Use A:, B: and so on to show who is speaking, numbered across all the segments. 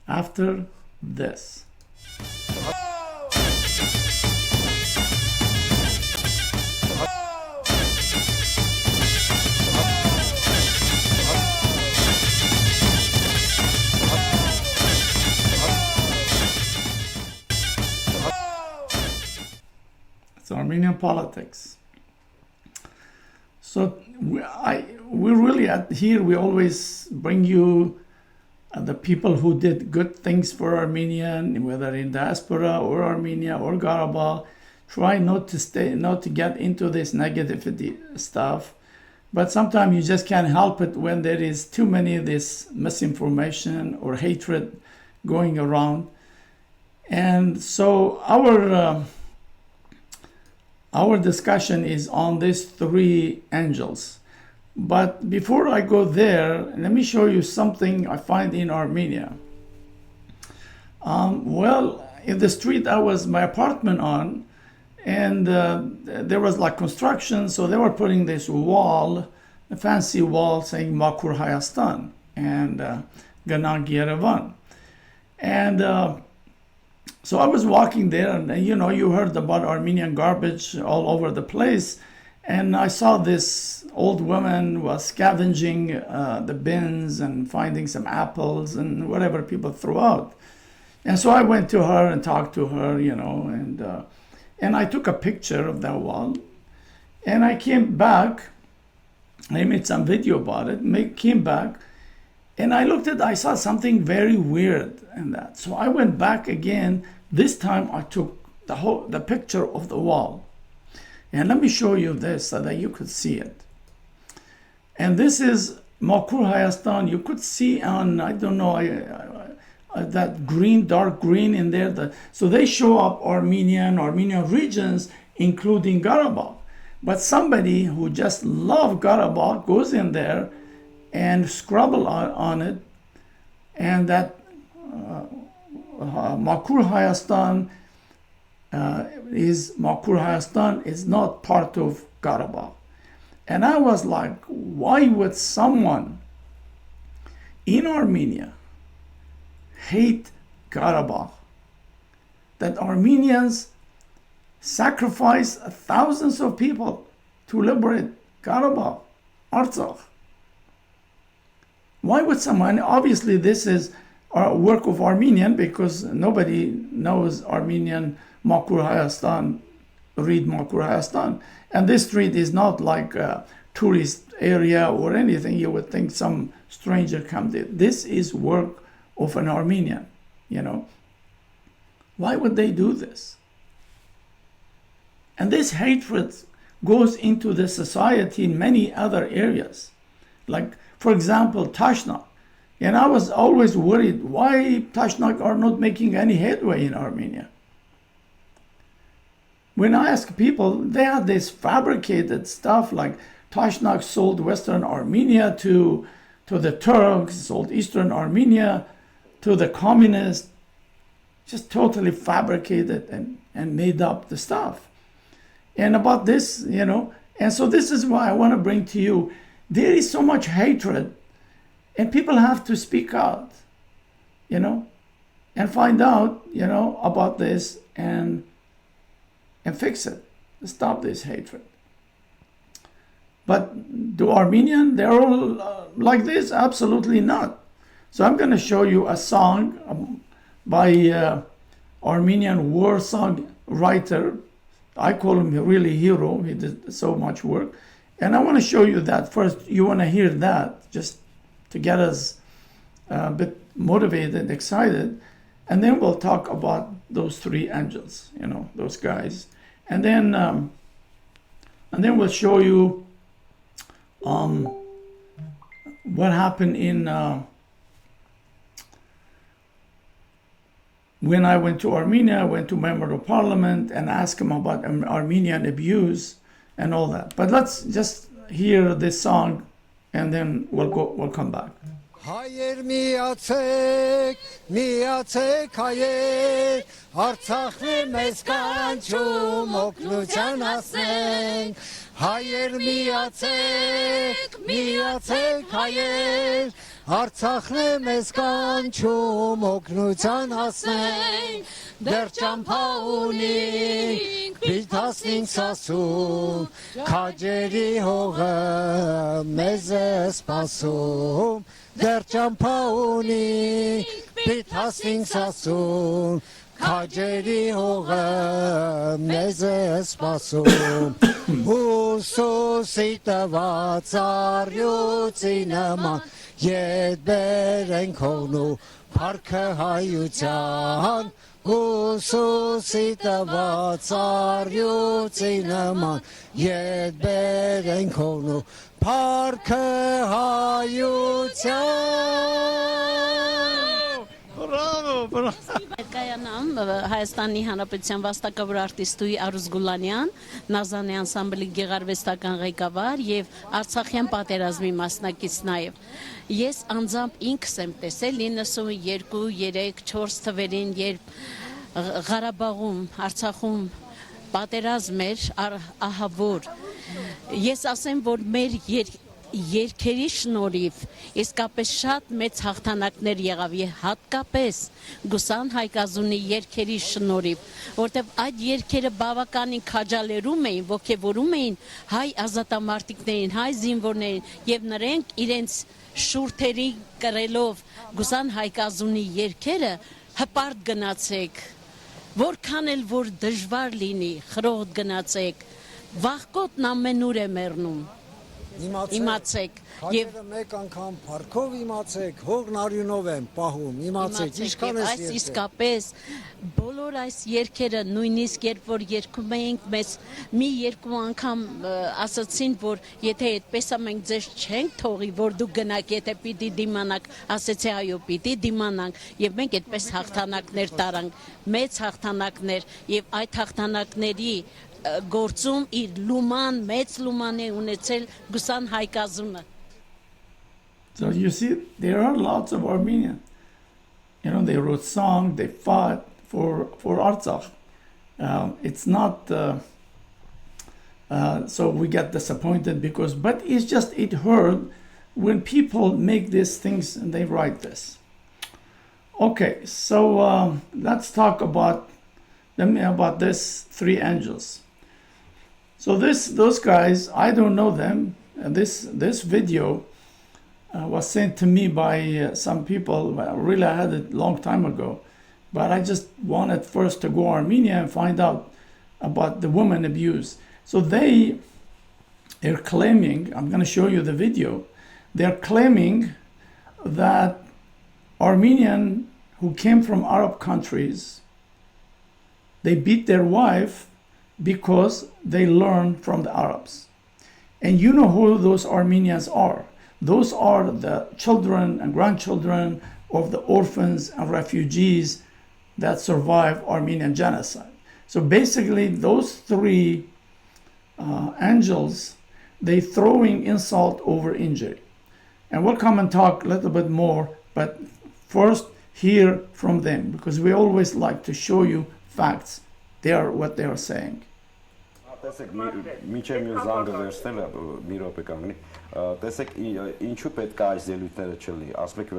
A: after this. It's Armenian politics. So we really here we always bring you the people who did good things for Armenian, whether in diaspora or Armenia or Karabakh. Try not to get into this negativity stuff, but sometimes you just can't help it when there is too many of this misinformation or hatred going around. And so our discussion is on these three angels. But before I go there, let me show you something I find in Armenia. Well, in the street I was my apartment on, and there was like construction, so they were putting this wall, a fancy wall saying Makur Hayastan and Ganang Yerevan. And so I was walking there, and you heard about Armenian garbage all over the place. And I saw this old woman was scavenging the bins and finding some apples and whatever people threw out. And so I went to her and talked to her, and I took a picture of that wall. And I came back, I made some video about it, came back, and I saw something very weird in that. So I went back again. This time I took the picture of the wall. And let me show you this so that you could see it. And this is Makur Hayastan. You could see on, I don't know, that green, dark green in there. So they show up Armenian regions, including Karabakh. But somebody who just loved Karabakh goes in there and scribble on it. And that Makur Hayastan Makur Hayastan is not part of Karabakh. And I was like, why would someone in Armenia hate Karabakh? That Armenians sacrifice thousands of people to liberate Karabakh, Artsakh. Why would someone? Obviously, this is a work of Armenian, because nobody knows Armenian Makur Hayastan, read Makur Hayastan. And this street is not like a tourist area or anything. You would think some stranger come there. This is work of an Armenian, Why would they do this? And this hatred goes into the society in many other areas. Like, for example, Tashnak. And I was always worried why Tashnak are not making any headway in Armenia. When I ask people, they had this fabricated stuff like Tashnak sold Western Armenia to the Turks, sold Eastern Armenia to the communists, just totally fabricated and made up the stuff. And about this, and so this is why I want to bring to you, there is so much hatred, and people have to speak out, and find out, about this and fix it, stop this hatred. But do Armenian, they're all like this? Absolutely not. So I'm going to show you a song by Armenian war song writer. I call him really hero. He did so much work. And I want to show you that. First, you want to hear that just to get us a bit motivated, excited. And then we'll talk about those three angels, those guys. And then we'll show you what happened in when I went to Armenia. I went to member of parliament and asked him about Armenian abuse and all that. But let's just hear this song, and then we'll come back.
B: Հայեր միացեք հայեր, Արցախն է մեզ կանչում, օգնության հասնենք։ Հայեր միացեք հայեր, Արցախն է մեզ կանչում օգնության հասնենք դեռ ճամփա ունենք պիտասնինք սասում քաջերի հողը մեզ է սպասում դեռ ճամփա ունենք պիտասնինք սասում քաջերի հողը մեզ է սպասում Ուսուսի տված առյուծի նման Ետ բերենք հողնու փառքը հայության Ուսուսի տված առյուծի նման Ետ բերենք հողնու փառքը հայության
A: Bravo, bravo.
C: Կայանամ Հայաստանի Հանրապետության վաստակավոր արտիստուի Արուզ Գուլանյան, Նազանի անսամբլի գեղարվեստական ղեկավար եւ Արցախյան պատերազմի մասնակից նաեւ։ Ես անձամբ ինքս եմ տեսել 92, 3, 4 թվերին, երբ Ղարաբաղում, Արցախում պատերազմ էր ահավոր։ Ես ասեմ, որ մեր երկերի շնորհիվ իսկապես շատ մեծ հաղթանակներ եղավ եւ հատկապես Գուսան Հայկազունի երկերի շնորհիվ, որտեղ այդ երկերը բավականին քաջալերում էին, ողջևորում էին հայ ազատամարտիկներին, հայ զինվորներին եւ նրանք իրենց շուրթերի կրելով Գուսան Հայկազունի երկերը հպարտ գնացեք, որքան էլ որ դժվար լինի, խրոխտ գնացեք, վախկոտն ամենուր է մեռնում։ Իմացեք
B: եւ մեկ անգամ парքով իմացեք հողն արյունով են պահում իմացեք ինչքան է
C: այս իսկապես բոլոր այս երկերը նույնիսկ երբ որ երգում էինք մեզ մի երկու անգամ ասացին որ եթե այդպես է մենք ձեզ չենք թողի որ դուք գնաք եթե պիտի դիմանաք ասեցի այո պիտի դիմանանք եւ մենք այդպես հաղթանակներ տարանք մեծ հաղթանակներ եւ այդ հաղթանակների գործում իր լուման մեծ լուման է ունեցել Գուսան Հայկազունը.
A: So you see, there are lots of Armenians. You know, they wrote songs, they fought for Artsakh. It's not so we get disappointed because, but it's just it hurt when people make these things and they write this. Okay, so let's talk about this three angels. So those guys, I don't know them. This video was sent to me by some people. Really, I had it a long time ago, but I just wanted first to go Armenia and find out about the woman abuse. So they're claiming, I'm going to show you the video. They're claiming that Armenian who came from Arab countries, they beat their wife because they learned from the Arabs. And you know who those Armenians are. Those are the children and grandchildren of the orphans and refugees that survived Armenian genocide. So basically those three angels, they throwing insult over injury. And we'll come and talk a little bit more, but first hear from them, because we always like to show you facts. They are what they are saying.
D: Տեսեք, միջև մի զանգը վերցնել է մի րոպե կանգնի, տեսեք ինչու պետք է այս ելույթները չլինի, ասեք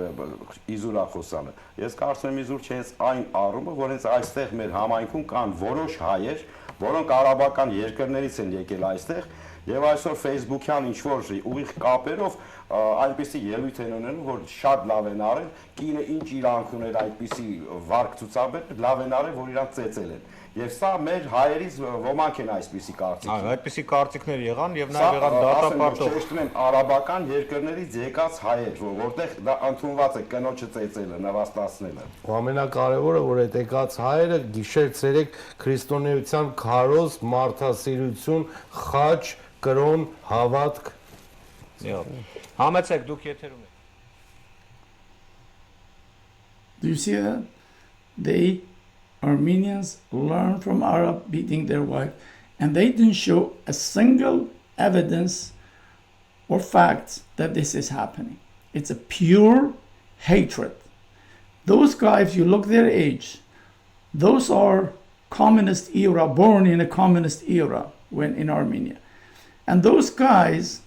D: իզուր խոսալը, ես կարծում եմ իզուր չէ հենց այն առումը, որ հենց այստեղ մեր համայնքում կան որոշ հայեր, որոնք արաբական երկրներից են եկել այստեղ եւ այսօր Facebook-յան ինչ-որ ուղիղ կապերով այնպիսի ելույթ են ունենում, որ շատ լավ են արել, կինը ինչ իրանք ուներ այդպիսի վարկ ցուցաբեր, լավ են արել, որ իրանք ծեծել են։ Եվ սա մեր հայերից ոմանք են այսպիսի կարծիքներ։
E: Այդպիսի կարծիքներ եղան եւ նաեւ եղան դատապարտող։
D: Ճիշտ են արաբական երկրներից եկած հայեր, որտեղ դա ընդունված է կնոջը ծեծելը, նվաստացնելը։
E: Ու ամենակարևորը, որ այդ եկած հայերը գիշեր-ցերեկ քրիստոնեության քարոզ, մարդասիրություն, խաչ, կրոն, հավատք։
F: Համեցեք դուք եթերում եք։
A: Do you see that? Armenians learn from Arab beating their wife, and they didn't show a single evidence or facts that this is happening. It's a pure hatred. Those guys, you look their age, those are communist era, born in a communist era when in Armenia. And those guys,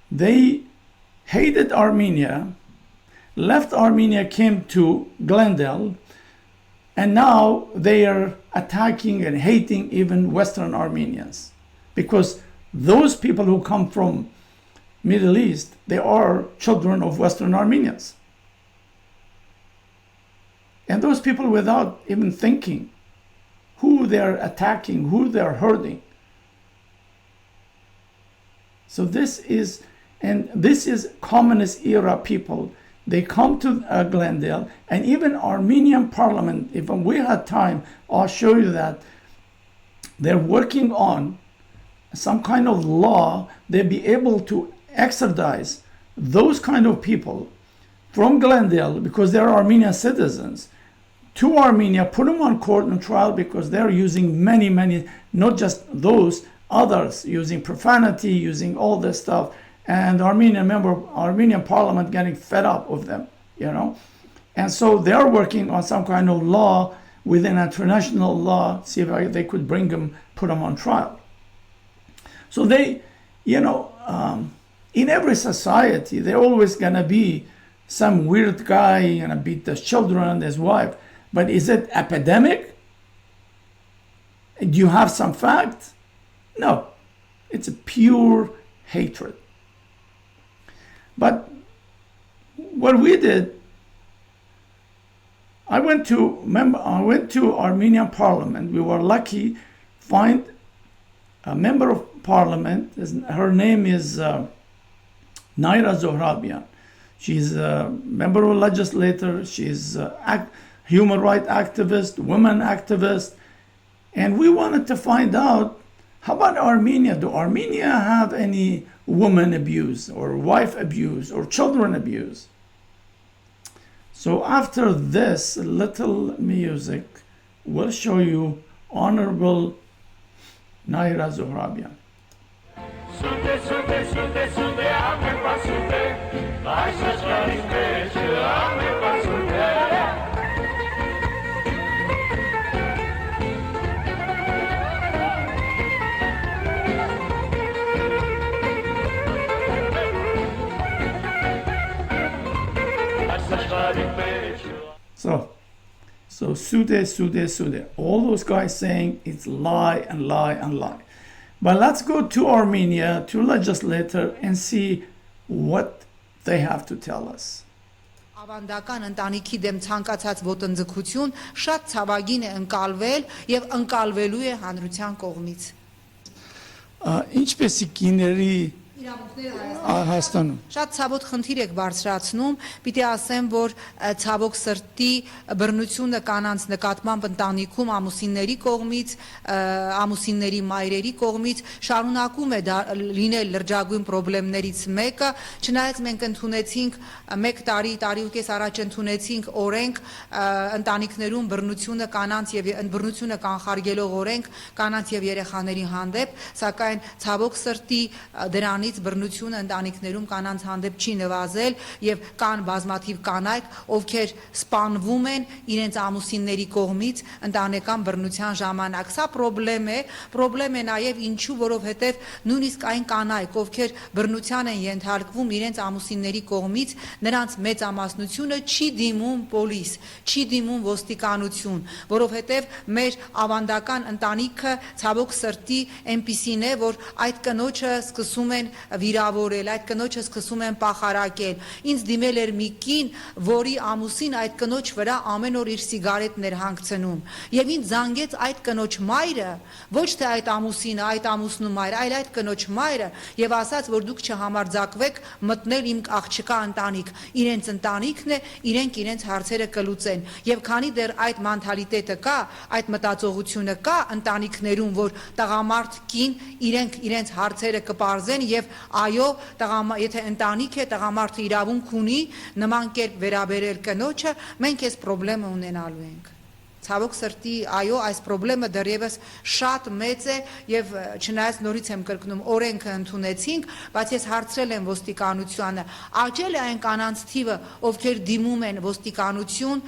A: they hated Armenia, left Armenia, came to Glendale, and now they are attacking and hating even Western Armenians, because those people who come from Middle East, they are children of Western Armenians. And those people, without even thinking who they're attacking, who they're hurting. So this is communist era people. They come to Glendale, and even Armenian parliament, if we had time, I'll show you that they're working on some kind of law. They'll be able to extradite those kind of people from Glendale, because they're Armenian citizens, to Armenia, put them on court and trial, because they're using many, not just those, others using profanity, using all this stuff. And Armenian parliament getting fed up with them, And so they're working on some kind of law within international law, see if they could put them on trial. So they, in every society, they're always gonna be some weird guy gonna beat his children, his wife. But is it epidemic? Do you have some facts? No, it's a pure hatred. But what we did, I went to Armenian parliament. We were lucky find a member of parliament. Her name is Naira Zohrabian. She's a member of legislature. She's a human rights activist, women activist. And we wanted to find out, how about Armenia? Do Armenia have any woman abuse or wife abuse or children abuse? So after this little music, we'll show you Honorable Naira Zohrabian. So Sude. All those guys saying it's lie and lie and lie. But let's go to Armenia, to legislature, and see what they have to tell us.
F: Ավանդական ընտանիքի դեմ ցանկացած ոտնձգություն շատ ցավագին է ընկալվել եւ ընկալվելու է հանրության կողմից։
A: Ինչպես է կիների Հայաստանում։
F: Շատ ցավոտ խնդիր եք բարձրացնում, պիտի ասեմ, որ ցավոք սրտի բռնությունը կանանց նկատմամբ ընտանիքում ամուսինների կողմից, ամուսինների մայրերի կողմից շարունակում է լինել լրջագույն խնդիրներից մեկը, չնայած մենք ընդունեցինք 1 տարի առաջ ընդունեցինք օրենք ընտանիքներում բռնությունը կանանց եւ բռնությունը կանխարգելող օրենք կանանց եւ երեխաների հանդեպ, սակայն ցավոք սրտի դրանից բռնությունը ընտանիքներում կանանց հանդեպ չի նվազել եւ կան բազմաթիվ կանայք, ովքեր սպանվում են իրենց ամուսինների կողմից ընտանեկան բռնության ժամանակ։ Սա պրոբլեմ է նաեւ ինչու, որովհետեւ նույնիսկ այն կանայք, ովքեր բռնության են ենթարկվում իրենց ամուսինների կողմից, նրանց մեծամասնությունը չի դիմում պոլիս, չի դիմում ոստիկանություն, որովհետեւ մեր ավանդական ընտանիքը ցավոք սրտի այնպիսին է, որ այդ կնոջը սկսում են վիրավորել, այդ կնոջը սկսում են պախարակել։ Ինձ դիմել էր մի կին, որի ամուսին այդ կնոջ վրա ամեն օր իր սիգարետն էր հանգցնում։ Եվ ինձ զանգեց այդ կնոջ մայրը, ոչ թե այդ ամուսինը, այդ ամուսնու մայրը, այլ այդ կնոջ մայրը, եւ ասաց, որ դուք չհամարձակվեք մտնել իմ աղջկա ընտանիք։ Իրենց ընտանիքն է, իրենք իրենց հարցերը կլուծեն։ Եվ քանի դեռ այդ մենթալիտետը կա, այդ մտածողությունը կա ընտանիքներում, որ տղամարդ կին իրենք իրենց հարցերը կպարզեն եւ այո, եթե ընտանիք է, տղամարդը իրավունք ունի նման կերպ վերաբերել կնոջը, մենք այս խնդրը ունենալու ենք։ Ցավոք սրտի, այո, այս խնդրը դեռևս շատ մեծ է եւ չնայած նորից եմ կրկնում, օրենքը ընդունեցինք, բայց ես հարցրել եմ ոստիկանությանը, աճել է այն կանանց թիվը, ովքեր դիմում են ոստիկանություն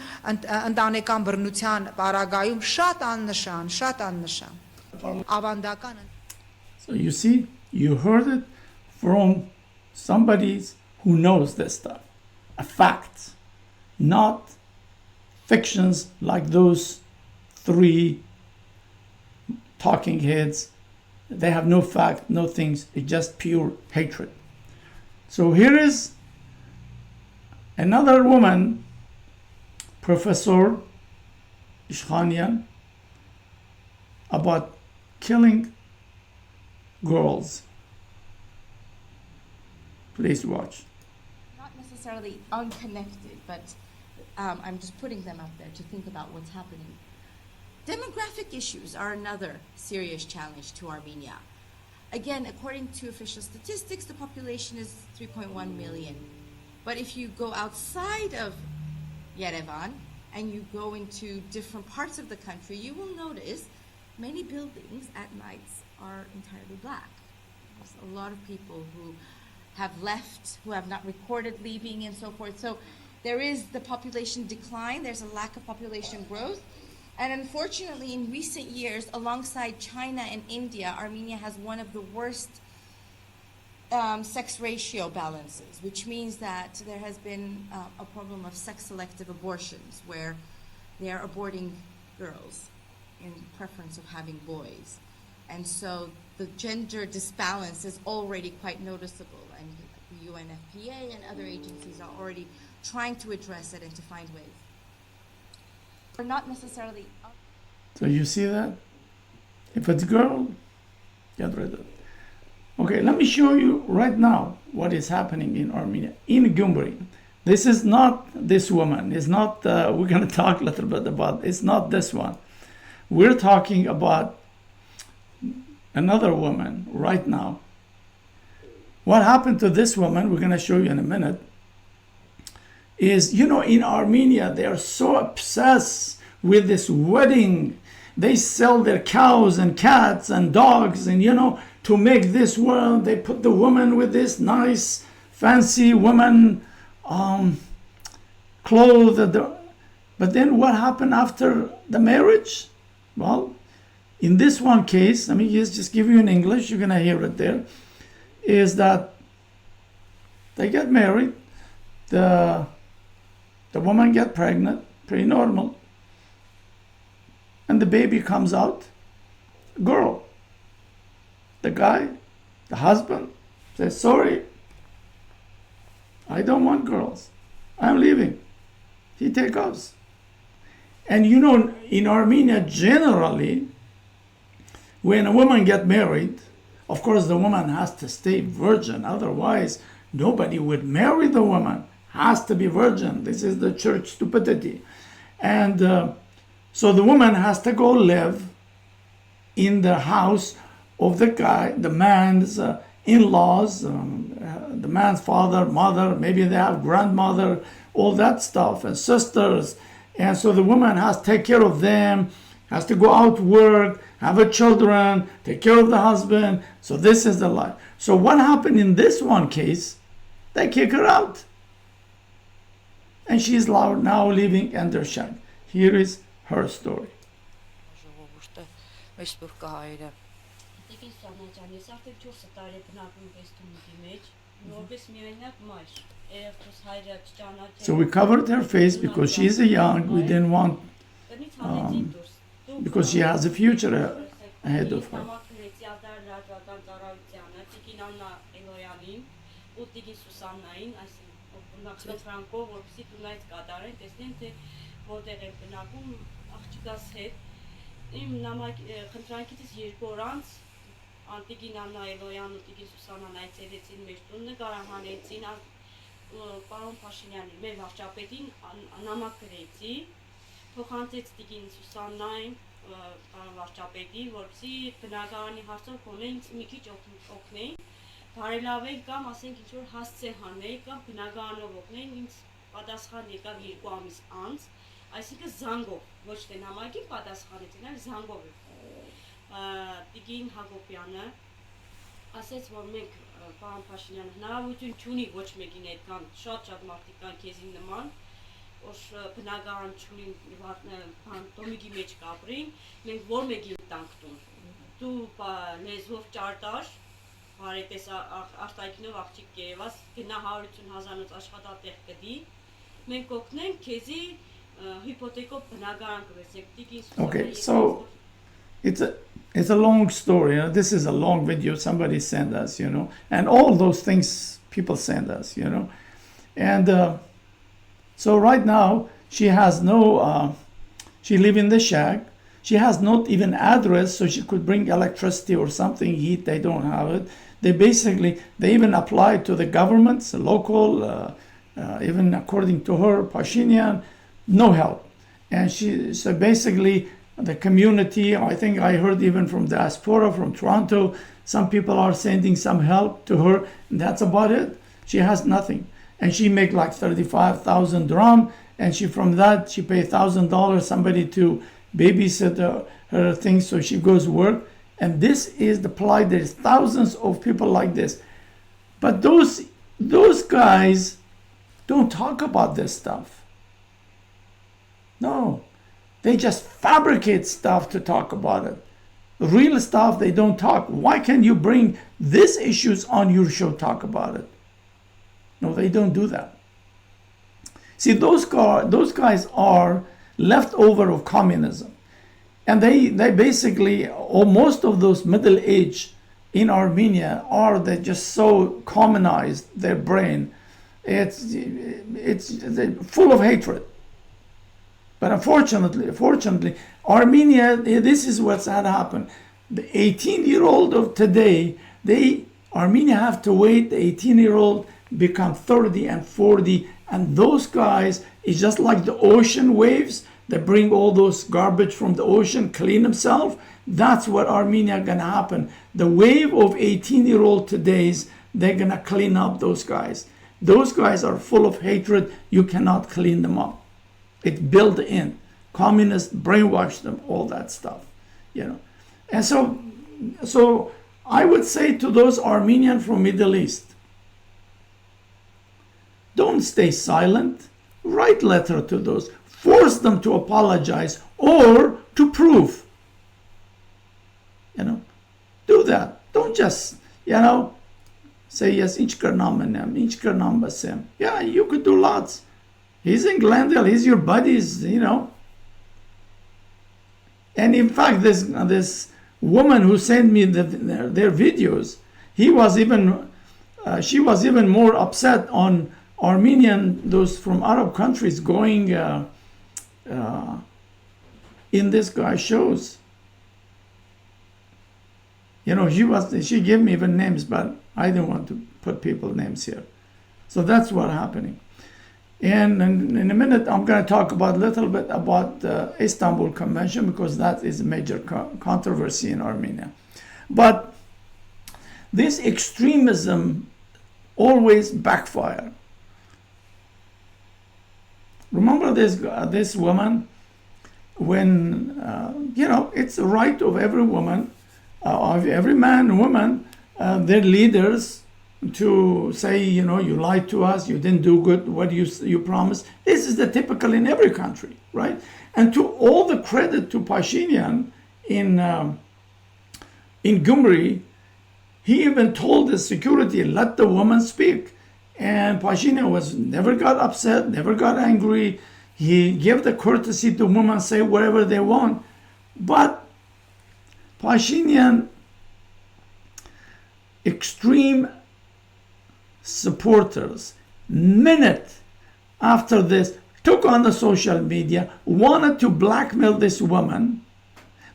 F: ընտանեկան բռնության պարագայում, շատ աննշան։ Ավանդական։
A: So you see, you heard it from somebody who knows this stuff. A fact, not fictions like those three talking heads. They have no fact, no things. It's just pure hatred. So here is another woman, Professor Ishkhanian, about killing girls. Please watch.
G: Not necessarily unconnected, but I'm just putting them up there to think about what's happening. Demographic issues are another serious challenge to Armenia. Again, according to official statistics, the population is 3.1 million. But if you go outside of Yerevan and you go into different parts of the country, you will notice many buildings at nights are entirely black. There's a lot of people who have left, who have not recorded leaving and so forth. So there is the population decline, there's a lack of population growth. And unfortunately, in recent years, alongside China and India, Armenia has one of the worst sex ratio balances, which means that there has been a problem of sex-selective abortions, where they are aborting girls in preference of having boys. And so the gender disbalance is already quite noticeable, and the UNFPA and other agencies are already trying to address it and to find ways. Or not necessarily.
A: So you see that? If it's girl, get rid of it. Okay, let me show you right now what is happening in Armenia, in Gyumri. This is not this woman. It's not, we're going to talk a little bit about, it's not this one. We're talking about another woman right now. What happened to this woman, we're going to show you in a minute, is, you know, in Armenia, they are so obsessed with this wedding. They sell their cows and cats and dogs, and, you know, to make this world, they put the woman with this nice, fancy woman clothes. But then what happened after the marriage? Well, in this one case, let me just give you in English, you're going to hear it there, is that they get married, the woman get pregnant, pretty normal, and the baby comes out, girl. The guy, the husband, says, sorry, I don't want girls. I'm leaving. He takes off. And you know, in Armenia, generally, when a woman gets married, of course, the woman has to stay virgin. Otherwise, nobody would marry the woman. Has to be virgin. This is the church stupidity. And so the woman has to go live in the house of the guy, the man's in-laws, the man's father, mother, maybe they have grandmother, all that stuff, and sisters. And so the woman has to take care of them, has to go out work, have a children, take care of the husband. So this is the life. So what happened in this one case? They kick her out. And she's now living under shed. Here is her story. So we covered her face because she's a young. We didn't want, because she has a future ahead of her.
H: Անտիգին Աննա Էլոյան ու Տիգին Սուսանան այցելեցին մեր տուն, նկարահանեցին, պարոն Փաշինյանին, մեր վարչապետին նամակ գրեցի, փոխանցեց Տիգին Սուսանային, պարոն վարչապետին, որպեսզի բնակարանի հարցով կոնե ինձ մի քիչ օգնեին, բարելավեին կամ ասենք ինչ որ հասցե հանեին կամ բնակարանով օգնեին, ինձ պատասխան եկավ 2 ամիս անց, այսինքն զանգով, ոչ թե նամակին պատասխանեցին, այլ զանգով Տիգին Հակոբյանը ասեց, որ մենք պարոն Փաշինյանը հնարավորություն չունի ոչ մեկին այդքան շատ մարդիկ կան քեզին նման, որ բնակարան չունին տոմիկի մեջ կապրին, մենք որ մեկին տանք տուն, դու լեզվով ճարտար, բարեկես արտաքինով աղջիկ կերևաս գնա 150,000-ից աշխատատեղ կդի մենք կօգնենք քեզի հիպոթեկով բնակարան կվերցնենք տիկին Սուսանա
A: Okay, so it's a long story. This is a long video somebody sent us, and all those things people send us, and so right now she has no she live in the shack. She has not even address, so she could bring electricity or something, heat. They don't have it. They even applied to the governments, local, even according to her, Pashinyan, no help. And so basically the community, I think I heard even from diaspora, from Toronto, some people are sending some help to her, and that's about it. She has nothing. And she make like 35,000 dirham, and from that, she pay $1,000 somebody to babysit her things, so she goes work. And this is the plight. There's thousands of people like this. But those guys don't talk about this stuff. No. They just fabricate stuff to talk about it. Real stuff, they don't talk. Why can't you bring these issues on your show, talk about it? No, they don't do that. See, those guys are leftover of communism. And they basically, or most of those middle age in Armenia they just so communized their brain. It's full of hatred. But unfortunately, Armenia, this is what's had happened. The 18-year-old of today, Armenia have to wait. The 18-year-old become 30 and 40, and those guys is just like the ocean waves. They bring all those garbage from the ocean, clean themselves. That's what Armenia gonna happen. The wave of 18-year-old today's, they're gonna clean up those guys. Those guys are full of hatred. You cannot clean them up. It's built in. Communists brainwash them, all that stuff, And so I would say to those Armenian from Middle East, don't stay silent. Write letter to those. Force them to apologize or to prove. Do that. Don't just, say yes, yeah, you could do lots. He's in Glendale, he's your buddies, And in fact, this woman who sent me their videos, she was even more upset on Armenian, those from Arab countries going in this guy's shows. She gave me even names, but I didn't want to put people's names here. So that's what's happening. And in a minute, I'm going to talk a little bit about the Istanbul Convention, because that is a major controversy in Armenia. But this extremism always backfire. Remember this woman, when, it's the right of every woman, of every man and woman, their leaders, to say, you lied to us, you didn't do good, what you promised. This is the typical in every country, right? And to all the credit to Pashinyan in Gyumri, he even told the security, let the woman speak. And Pashinyan never got upset, never got angry. He gave the courtesy to women, say whatever they want. But Pashinyan, extreme supporters, minute after this, took on the social media, wanted to blackmail this woman,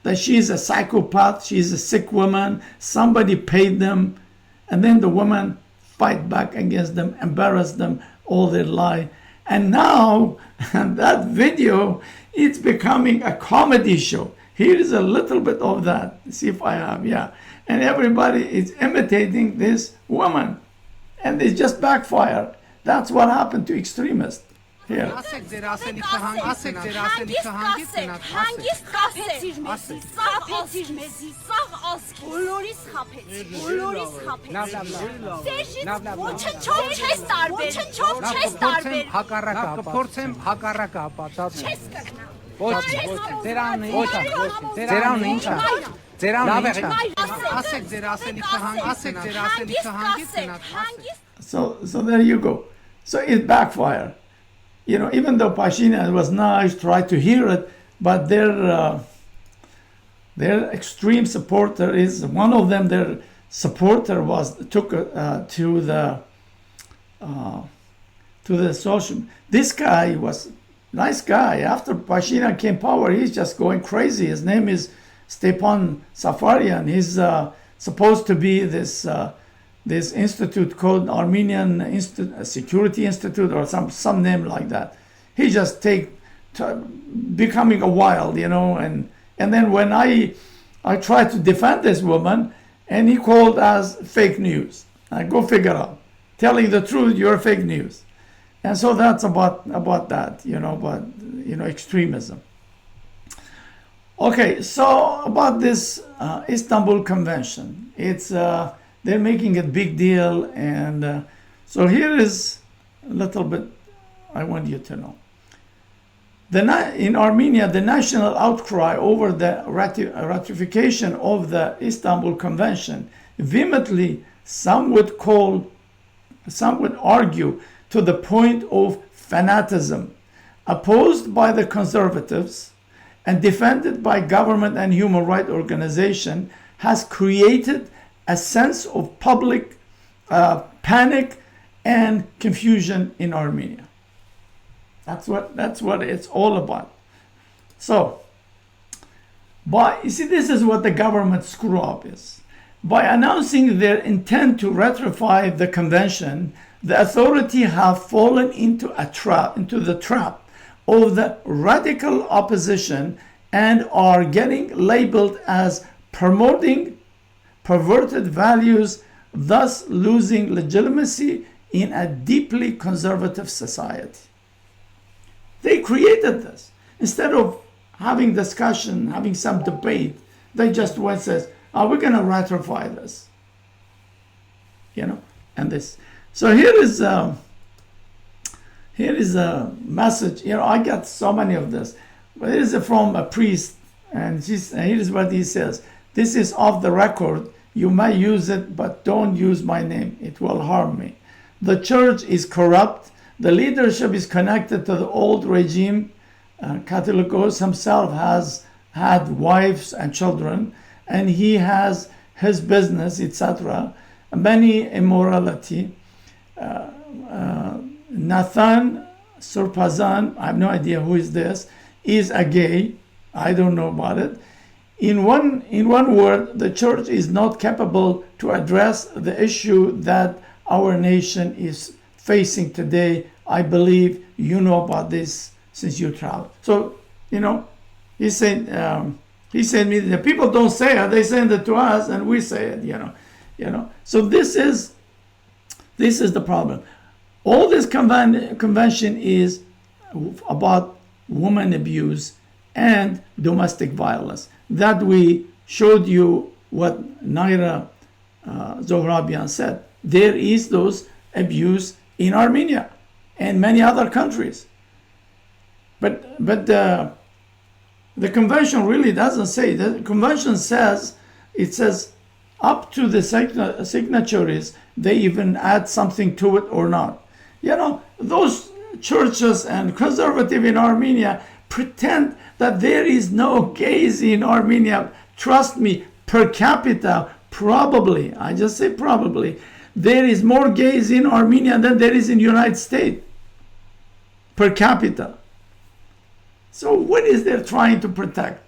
A: that she's a psychopath, she's a sick woman, somebody paid them, and then the woman fight back against them, embarrass them, all their lie. And now that video, it's becoming a comedy show. Here is a little bit of that. See if I have, yeah. And everybody is imitating this woman. And they just backfire. That's what happened to extremists here. So there you go. So it backfired. You know, even though Pashinyan was nice, tried to hear it, but their extreme supporter is one of them. Their supporter took to the social. This guy was nice guy. After Pashinyan came power, he's just going crazy. His name is Stepon Safari, and he's supposed to be this institute called Armenian Security Institute or some name like that. He just becoming a wild, you know, and then when I tried to defend this woman, and he called as fake news. Go figure out. Telling the truth, you're fake news. And so that's about that, you know, but you know, extremism. Okay, so about this Istanbul Convention, it's they're making a big deal, and so here is a little bit I want you to know. In Armenia, the national outcry over the ratification of the Istanbul Convention vehemently, some would argue, to the point of fanaticism, opposed by the conservatives and defended by government and human rights organizations, has created a sense of public panic and confusion in Armenia. That's what it's all about. So, you see, this is what the government screw up is. By announcing their intent to ratify the convention, the authority have fallen into the trap of the radical opposition and are getting labeled as promoting perverted values, thus losing legitimacy in a deeply conservative society. They created this. Instead of having discussion, having some debate, they just went and says, "Are we going to ratify this?" You know, and this. So here is a message. You know, I got so many of this, but it is from a priest, and here is what he says: "This is off the record. You may use it, but don't use my name. It will harm me. The church is corrupt. The leadership is connected to the old regime. Catholicos himself has had wives and children, and he has his business, etc. Many immorality. Nathan Surpazan, I have no idea who is this, is a gay. I don't know about it. In one word, the church is not capable to address the issue that our nation is facing today. I believe you know about this since you travel." So, you know, he said me, the people don't say it, they send it to us and we say it, you know. So this is the problem. All this convention is about woman abuse and domestic violence. That we showed you what Naira Zohrabian said. There is those abuse in Armenia and many other countries. But the convention really doesn't say. The convention says, it says up to the signatories, they even add something to it or not. You know, those churches and conservative in Armenia pretend that there is no gays in Armenia. Trust me, per capita, probably, I just say probably, there is more gays in Armenia than there is in the United States, per capita. So what is they're trying to protect?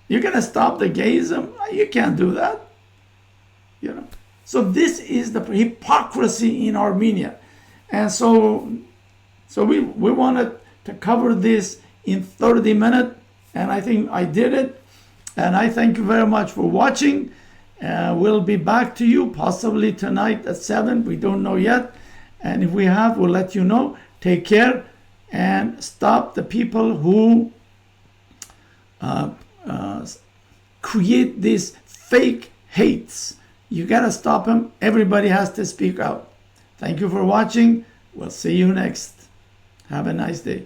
A: You're going to stop the gayism? You can't do that. You know. So this is the hypocrisy in Armenia. And so we wanted to cover this in 30 minutes, and I think I did it. And I thank you very much for watching. We'll be back to you possibly tonight at 7. We don't know yet. And if we have, we'll let you know. Take care and stop the people who create these fake hates. You got to stop them. Everybody has to speak out. Thank you for watching. We'll see you next. Have a nice day.